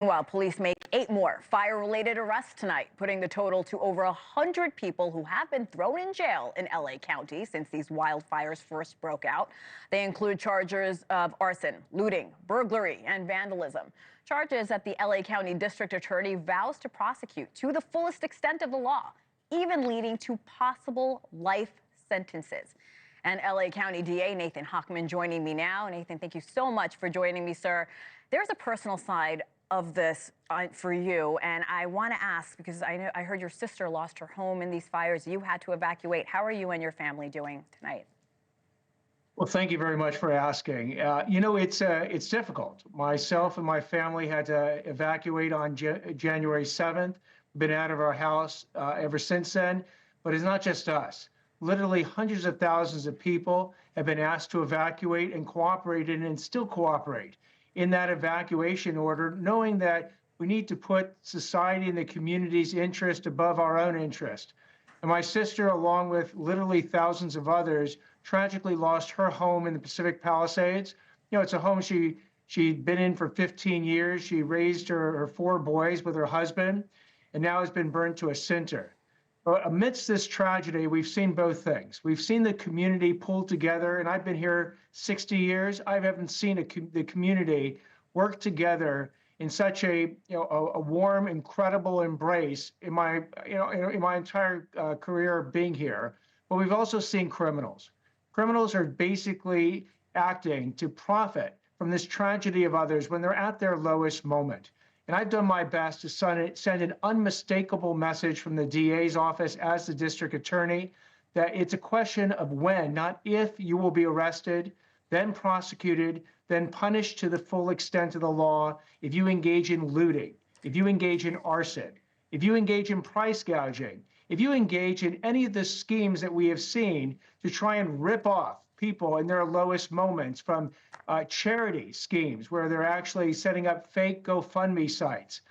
While police make 8 more fire-related arrests tonight, putting the total to over 100 people who have been thrown in jail in LA County since these wildfires first broke out. They include charges of arson, looting, burglary, and vandalism. Charges that the LA County District Attorney vows to prosecute to the fullest extent of the law, even leading to possible life sentences. And LA County DA Nathan Hochman joining me now. Nathan, thank you so much for joining me, sir. There's a personal side of this for you, and I want to ask, because I heard your sister lost her home in these fires. You had to evacuate. How are you and your family doing tonight? Well, thank you very much for asking. It's difficult. Myself and my family had to evacuate on January 7th. Been out of our house ever since then, but it's not just us. Literally hundreds of thousands of people have been asked to evacuate and cooperated and still cooperate in that evacuation order, knowing that we need to put society and the community's interest above our own interest. And my sister, along with literally thousands of others, tragically lost her home in the Pacific Palisades. It's a home she'd been in for 15 years. She raised her 4 boys with her husband, and now has been burned to a cinder. But amidst this tragedy, we've seen both things. We've seen the community pull together, and I've been here 60 years. I haven't seen the community work together in such a warm, incredible embrace in my entire career of being here. But we've also seen criminals. Criminals are basically acting to profit from this tragedy of others when they're at their lowest moment. And I've done my best to send an unmistakable message from the DA's office as the district attorney that it's a question of when, not if, you will be arrested, then prosecuted, then punished to the full extent of the law if you engage in looting, if you engage in arson, if you engage in price gouging, if you engage in any of the schemes that we have seen to try and rip off people in their lowest moments, from charity schemes where they're actually setting up fake GoFundMe sites,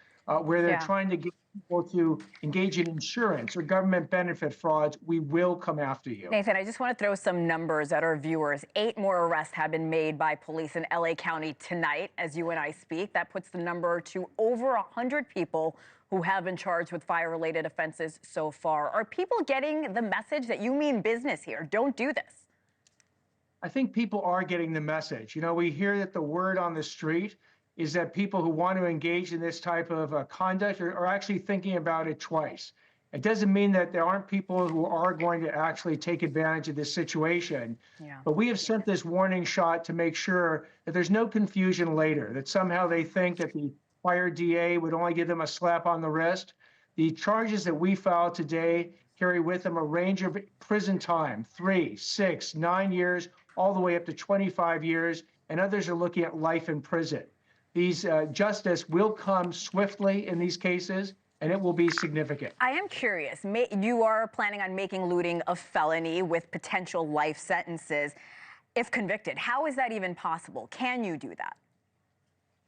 where they're trying to get people to engage in insurance or government benefit frauds, we will come after you. Nathan, I just want to throw some numbers at our viewers. 8 more arrests have been made by police in LA County tonight as you and I speak. That puts the number to over 100 people who have been charged with fire-related offenses so far. Are people getting the message that you mean business here? Don't do this. I think people are getting the message. We hear that the word on the street is that people who want to engage in this type of conduct are actually thinking about it twice. It doesn't mean that there aren't people who are going to actually take advantage of this situation. But we have sent this warning shot to make sure that there's no confusion later, that somehow they think that the fire DA would only give them a slap on the wrist. The charges that we filed today carry with them a range of prison time, 3, 6, 9 years, all the way up to 25 years, and others are looking at life in prison. Justice will come swiftly in these cases, and it will be significant. I am curious. You are planning on making looting a felony with potential life sentences if convicted. How is that even possible? Can you do that?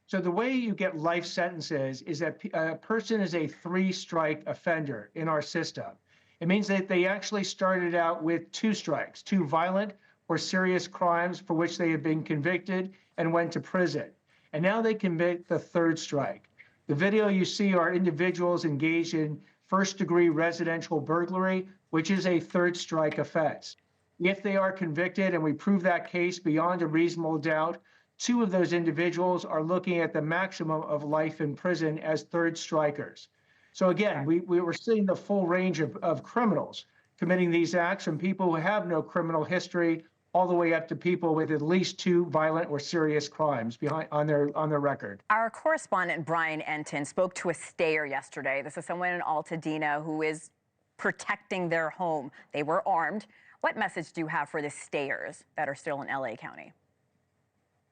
So the way you get life sentences is that a person is a 3-strike offender in our system. It means that they actually started out with 2 strikes, 2 violent or serious crimes for which they have been convicted and went to prison. And now they commit the 3rd strike. The video you see are individuals engaged in 1st-degree residential burglary, which is a 3rd strike offense. If they are convicted and we prove that case beyond a reasonable doubt, 2 of those individuals are looking at the maximum of life in prison as 3rd strikers. So again, we were seeing the full range of criminals committing these acts, from people who have no criminal history all the way up to people with at least 2 violent or serious crimes on their record. Our correspondent Brian Enton spoke to a stayer yesterday. This is someone in Altadena who is protecting their home. They were armed. What message do you have for the stayers that are still in LA County?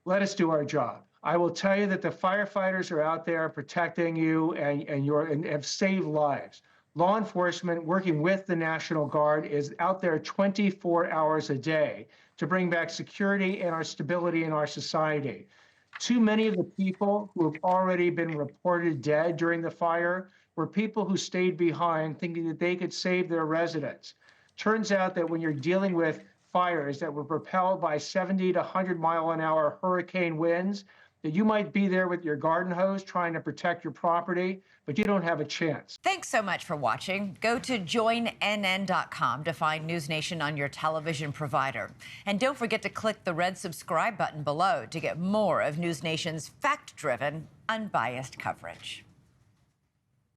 Let us do our job. I will tell you that the firefighters are out there protecting you and have saved lives. Law enforcement, working with the National Guard, is out there 24 hours a day to bring back security and our stability in our society. Too many of the people who have already been reported dead during the fire were people who stayed behind thinking that they could save their residents. Turns out that when you're dealing with fires that were propelled by 70 to 100 mile an hour hurricane winds, that you might be there with your garden hose trying to protect your property, but you don't have a chance. Thanks so much for watching. Go to joinnn.com to find NewsNation on your television provider. And don't forget to click the red subscribe button below to get more of NewsNation's fact-driven, unbiased coverage.